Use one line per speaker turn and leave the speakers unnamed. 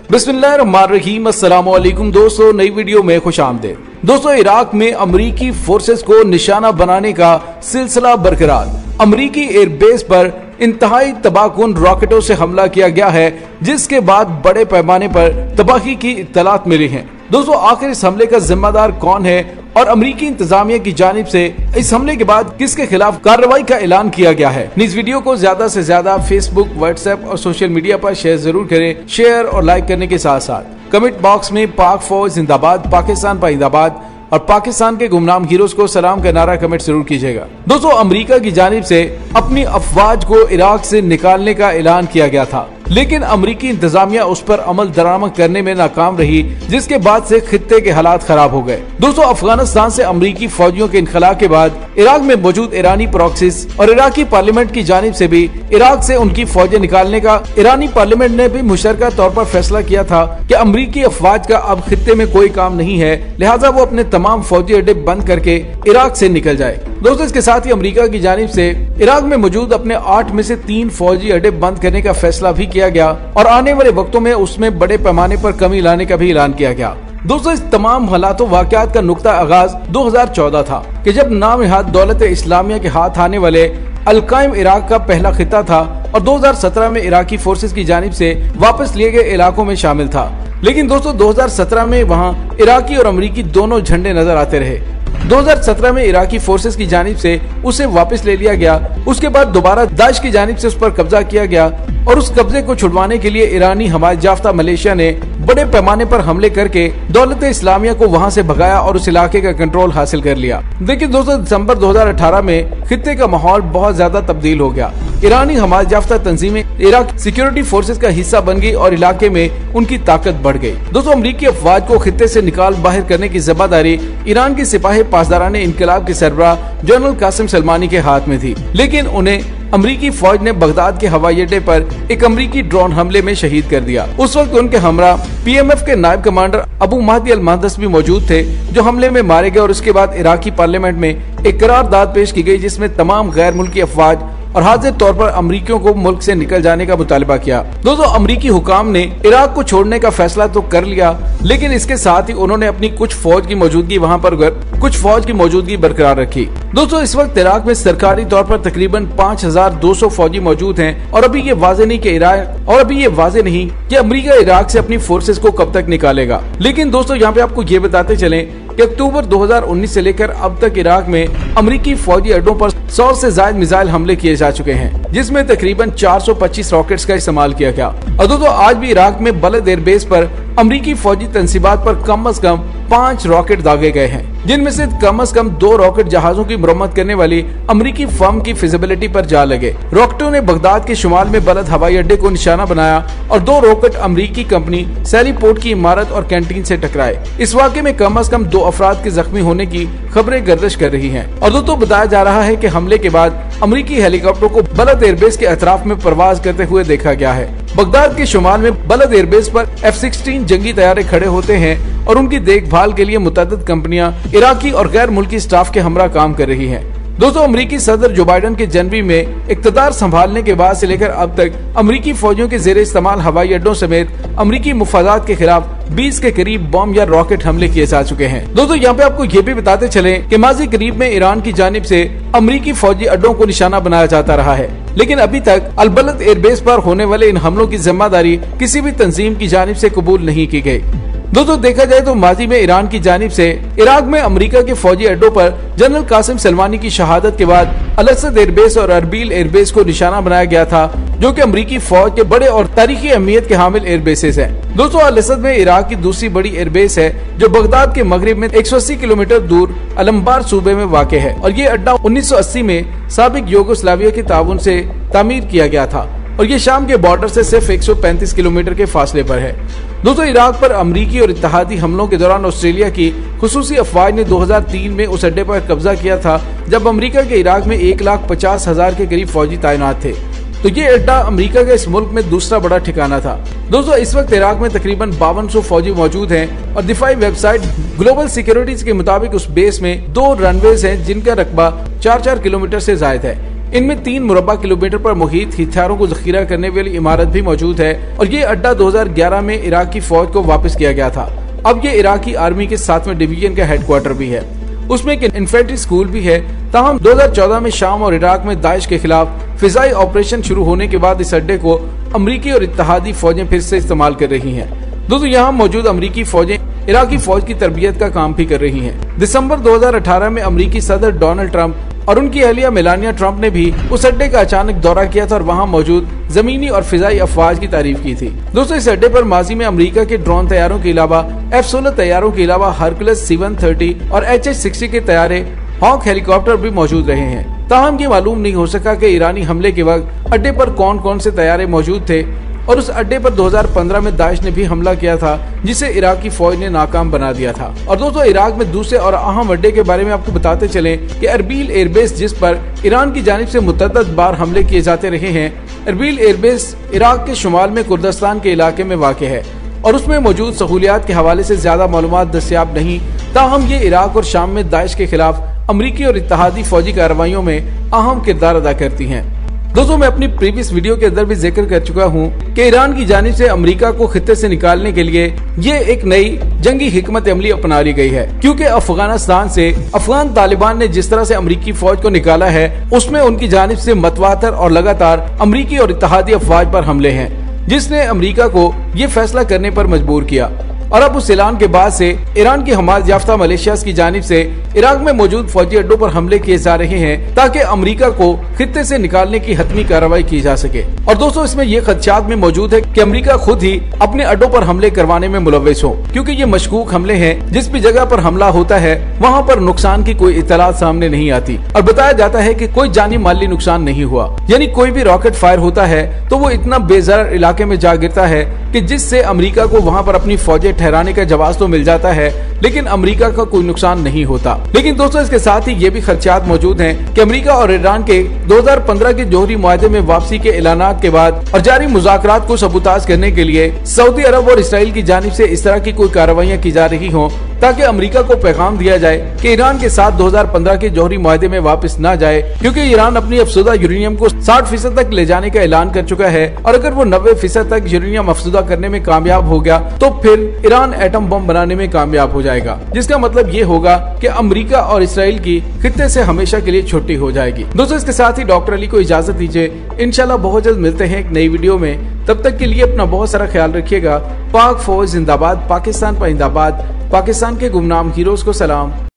बिस्मिल्लाहिर्रहमानिर्रहीम, अस्सलाम वालेकुम दोस्तों, नई वीडियो में खुश आमदीद। दोस्तों, इराक में अमरीकी फोर्सेस को निशाना बनाने का सिलसिला बरकरार। अमरीकी एयरबेस पर इंतहाई तबाहकुन रॉकेटों से हमला किया गया है, जिसके बाद बड़े पैमाने पर तबाही की इत्तलात मिली हैं। दोस्तों, आखिर इस हमले का जिम्मेदार कौन है और अमरीकी इंतजामिया की जानिब से इस हमले के बाद किसके खिलाफ कार्रवाई का ऐलान किया गया है। इस वीडियो को ज्यादा से ज्यादा फेसबुक, व्हाट्सएप और सोशल मीडिया पर शेयर जरूर करें। शेयर और लाइक करने के साथ साथ कमेंट बॉक्स में पाक फौज जिंदाबाद, पाकिस्तान पाइंदाबाद और पाकिस्तान के गुमनाम हीरोज को सलाम का नारा कमेंट जरूर कीजिएगा। दोस्तों, अमेरिका की जानिब से अपनी अफवाज को इराक से निकालने का ऐलान किया गया था, लेकिन अमरीकी इंतजामिया उस पर अमल दरामद करने में नाकाम रही, जिसके बाद से खित्ते के हालात खराब हो गए। दोस्तों, अफगानिस्तान से अमरीकी फौजियों के इनखला के बाद इराक में मौजूद ईरानी प्रॉक्सीज और इराकी पार्लियामेंट की जानिब से भी इराक से उनकी फौजें निकालने का ईरानी पार्लियामेंट ने भी मुशतरका तौर पर फैसला किया था कि अमरीकी अफवाज का अब खित्ते में कोई काम नहीं है, लिहाजा वो अपने तमाम फौजी अड्डे बंद करके इराक से निकल जाए। दोस्तों, इसके साथ ही अमेरिका की जानिब से इराक में मौजूद अपने 8 में से 3 फौजी अड्डे बंद करने का फैसला भी किया गया और आने वाले वक्तों में उसमें बड़े पैमाने पर कमी लाने का भी ऐलान किया गया। दोस्तों, इस तमाम हालातों वाकयात का नुक्ता आगाज 2014 था कि जब नाम-ए-हाथ दौलत इस्लामिया के हाथ आने वाले अल-कायम इराक का पहला खिता था और 2017 में इराकी फोर्सेस की जानिब से वापस लिए गए इलाकों में शामिल था। लेकिन दोस्तों, 2017 में वहां इराकी और अमरीकी दोनों झंडे नजर आते रहे। 2017 में इराकी फोर्सेस की जानिब से उसे वापस ले लिया गया। उसके बाद दोबारा दाइश की जानिब से उस पर कब्जा किया गया और उस कब्जे को छुड़वाने के लिए ईरानी हमायत याफ्ता मलेशिया ने बड़े पैमाने पर हमले करके दौलत इस्लामिया को वहां से भगाया और उस इलाके का कंट्रोल हासिल कर लिया। देखिए दोस्तों, दिसंबर 2018 में खित्ते का माहौल बहुत ज्यादा तब्दील हो गया। ईरानी हमायत याफ्ता तंजीमें इराक सिक्योरिटी फोर्सेस का हिस्सा बन गई और इलाके में उनकी ताकत बढ़ गई। दोस्तों, अमरीकी अफवाज को खित्ते से निकाल बाहर करने की जिम्मेदारी ईरान के सिपाही पासदाराने इनकलाब के सरबराह जनरल कासिम सलमानी के हाथ में थी, लेकिन उन्हें अमरीकी फौज ने बगदाद के हवाई अड्डे पर एक अमरीकी ड्रोन हमले में शहीद कर दिया। उस वक्त उनके हमरा पीएमएफ के नायब कमांडर अबू महदी अल मुहद्दिस भी मौजूद थे, जो हमले में मारे गए और उसके बाद इराकी पार्लियामेंट में एक करारदाद पेश की गई, जिसमें तमाम गैर मुल्की अफवाज और हाजिर तौर पर अमरीकियों को मुल्क से निकल जाने का मुतालबा किया। दोस्तों, अमरीकी हुकाम ने इराक को छोड़ने का फैसला तो कर लिया, लेकिन इसके साथ ही उन्होंने अपनी कुछ फौज की मौजूदगी बरकरार रखी। दोस्तों, इस वक्त इराक में सरकारी तौर पर तकरीबन 5200 फौजी मौजूद हैं और अभी ये वाजे नहीं कि अमरीका इराक से अपनी फोर्सेस को कब तक निकालेगा। लेकिन दोस्तों, यहाँ पे आपको ये बताते चलें कि अक्टूबर 2019 से लेकर अब तक इराक में अमरीकी फौजी अड्डों पर 100 से ज्यादा मिसाइल हमले किए जा चुके हैं, जिसमें तकरीबन 425 रॉकेट्स का इस्तेमाल किया गया। और दोस्तों, आज भी इराक में बलद एयरबेस पर अमरीकी फौजी तंसीबात पर कम से कम 5 रॉकेट दागे गए हैं, जिनमें से कम 2 रॉकेट जहाजों की मरम्मत करने वाली अमरीकी फर्म की फिजिबिलिटी पर जा लगे। रॉकेटों ने बगदाद के शुमाल में बलद हवाई अड्डे को निशाना बनाया और 2 रॉकेट अमरीकी कंपनी सैली पोर्ट की इमारत और कैंटीन से टकराए। इस वाक़े में कम से कम 2 अफराद के जख्मी होने की खबरें गर्दिश कर रही हैं। और दोस्तों, बताया जा रहा है कि हमले के बाद अमरीकी हेलीकॉप्टर को बलद एयरबेस के अतराफ में परवाज करते हुए देखा गया है। बगदाद के शुमाल में बलद एयरबेस पर F-16 जंगी तैयारे खड़े होते हैं और उनकी देखभाल के लिए मुतअद्दिद कंपनियां इराकी और गैर मुल्की स्टाफ के हमरा काम कर रही हैं। दोस्तों, अमरीकी सदर जो बाइडन के जनवरी में इक़्तिदार संभालने के बाद से लेकर अब तक अमरीकी फौजियों के जेर इस्तेमाल हवाई अड्डों समेत अमरीकी मुफादात के खिलाफ 20 के करीब बम या रॉकेट हमले किए जा चुके हैं। दोस्तों, यहाँ पे आपको ये भी बताते चलें कि माजी करीब में ईरान की जानिब से अमरीकी फौजी अड्डों को निशाना बनाया जाता रहा है, लेकिन अभी तक अलबलद एयरबेस पर होने वाले इन हमलों की जिम्मेदारी किसी भी तंजीम की जानिब से कबूल नहीं की गई। दोस्तों, देखा जाए तो माजी में ईरान की जानिब से इराक में अमेरिका के फौजी अड्डों पर जनरल कासिम सलमानी की शहादत के बाद अल-असद एयरबेस और अरबील एयरबेस को निशाना बनाया गया था, जो कि अमरीकी फौज के बड़े और तारीखी अहमियत के हामिल एयरबेसेस हैं। दोस्तों, अल-असद में इराक की दूसरी बड़ी एयरबेस है, जो बगदाद के मगरिब में 180 किलोमीटर दूर अलम्बार सूबे में वाक़ है और ये अड्डा 1980 में साबिक यूगोस्लाविया के ताउन से तामीर किया गया था और ये शाम के बॉर्डर से सिर्फ 135 किलोमीटर के फासले पर है। दोस्तों, इराक पर अमरीकी और इत्तेहादी हमलों के दौरान ऑस्ट्रेलिया की खुसूसी अफवाज ने 2003 में उस अड्डे पर कब्जा किया था, जब अमरीका के इराक में 1,50,000 के करीब फौजी तैनात थे। तो ये अड्डा अमेरिका के इस मुल्क में दूसरा बड़ा ठिकाना था। दोस्तों, इस वक्त इराक में तकरीबन 5200 फौजी मौजूद हैं और दिफाई वेबसाइट ग्लोबल सिक्योरिटीज के मुताबिक उस बेस में 2 रनवेज हैं, जिनका रकबा 4-4 किलोमीटर से ज्यादा है। इनमें 3 मुरब्बा किलोमीटर पर मुहित हथियारों को जखीरा करने वाली इमारत भी मौजूद है और ये अड्डा 2011 में इराक की फौज को वापस किया गया था। अब ये इराकी आर्मी के 7वें डिवीजन का हेडक्वार्टर भी है। उसमें एक इन्फेंट्री स्कूल भी है। ताहम 2014 में शाम और इराक में दाइश के खिलाफ फिजाई ऑपरेशन शुरू होने के बाद इस अड्डे को अमरीकी और इत्तेहादी फौजें फिर से इस्तेमाल कर रही हैं। दोस्तों, यहाँ मौजूद अमरीकी फौजें इराकी फौज की तरबियत का काम भी कर रही हैं। दिसंबर 2018 में अमरीकी सदर डोनाल्ड ट्रंप और उनकी अहलिया मेलानिया ट्रंप ने भी उस अड्डे का अचानक दौरा किया था और वहाँ मौजूद जमीनी और फिजाई अफवाज की तारीफ की थी। दोस्तों, इस अड्डे पर माजी में अमेरिका के ड्रोन तैयारों के अलावा F-16 तैयारों के अलावा हरकुलस C-130 और H-60 के तैयारे हॉक हेलीकॉप्टर भी मौजूद रहे हैं। ताहम ये मालूम नहीं हो सका कि ईरानी हमले के वक्त अड्डे पर कौन कौन से तैयारे मौजूद थे और उस अड्डे पर 2015 में दाइश ने भी हमला किया था जिसे इराक की फौज ने नाकाम बना दिया था। और दोस्तों, इराक में दूसरे और अहम अड्डे के बारे में आपको बताते चलें कि अरबील एयरबेस, जिस पर ईरान की जानिब से मुतअद्दिद बार हमले किए जाते रहे हैं, अरबील एयरबेस इराक के शुमाल में कुर्दिस्तान के इलाके में वाक़ है और उसमें मौजूद सहूलियात के हवाले से ज्यादा मालूमात दस्तियाब नहीं। ताहम ये इराक और शाम में दाइश के खिलाफ अमरीकी और इत्तेहादी फौजी कार्रवाइयों में अहम किरदार अदा करती हैं। दोस्तों, मैं अपनी प्रीवियस वीडियो के अंदर भी जिक्र कर चुका हूं कि ईरान की जानिब से अमेरिका को खित्ते से निकालने के लिए ये एक नई जंगी हिकमत अमली अपना ली गई है, क्योंकि अफगानिस्तान से अफगान तालिबान ने जिस तरह से अमरीकी फौज को निकाला है उसमें उनकी जानिब से मतवातर और लगातार अमरीकी और इत्तेहादी अफवाज पर हमले हैं, जिसने अमरीका को ये फैसला करने पर मजबूर किया। और अब उस ऐलान के बाद से ईरान की हमायत याफ्ता मलेशिया की जानिब से इराक में मौजूद फौजी अड्डों पर हमले किए जा रहे हैं ताकि अमेरिका को खित्ते से निकालने की हतमी कार्रवाई की जा सके। और दोस्तों, इसमें ये खदशात में मौजूद है कि अमेरिका खुद ही अपने अड्डों पर हमले करवाने में मुलव्विस हो, क्योंकि ये मशकूक हमले हैं। जिस भी जगह पर हमला होता है वहाँ पर नुकसान की कोई इत्तलात सामने नहीं आती और बताया जाता है कि कोई जानी माली नुकसान नहीं हुआ। यानी कोई भी रॉकेट फायर होता है तो वो इतना बेजर इलाके में जा गिरता है कि जिससे अमेरिका को वहाँ पर अपनी फौजें ठहराने का जवाब तो मिल जाता है, लेकिन अमेरिका का कोई नुकसान नहीं होता। लेकिन दोस्तों, इसके साथ ही ये भी खदशात मौजूद हैं कि अमेरिका और ईरान के 2015 के जोहरी मुआहदे में वापसी के ऐलानात के बाद और जारी मुज़ाकरात को सबूताज करने के लिए सऊदी अरब और इसराइल की जानिब से इस तरह की कोई कार्रवाइयाँ की जा रही हों ताकि अमेरिका को पैगाम दिया जाए कि ईरान के साथ 2015 के जोहरी मुआहदे में वापस न जाए, क्योंकि ईरान अपनी अफसुदा यूरेनियम को 60% तक ले जाने का ऐलान कर चुका है और अगर वो 90% तक यूरेनियम अफसुदा करने में कामयाब हो गया तो फिर ईरान एटम बम बनाने में कामयाब हो जाएगा, जिसका मतलब ये होगा कि अमेरिका और इसराइल की खित्ते से हमेशा के लिए छुट्टी हो जाएगी। दोस्तों, इसके साथ ही डॉक्टर अली को इजाजत दीजिए। इंशाल्लाह बहुत जल्द मिलते हैं एक नई वीडियो में। तब तक के लिए अपना बहुत सारा ख्याल रखिएगा। पाक फौज जिंदाबाद, पाकिस्तान पाइंदाबाद, पाकिस्तान के गुमनाम हीरोज को सलाम।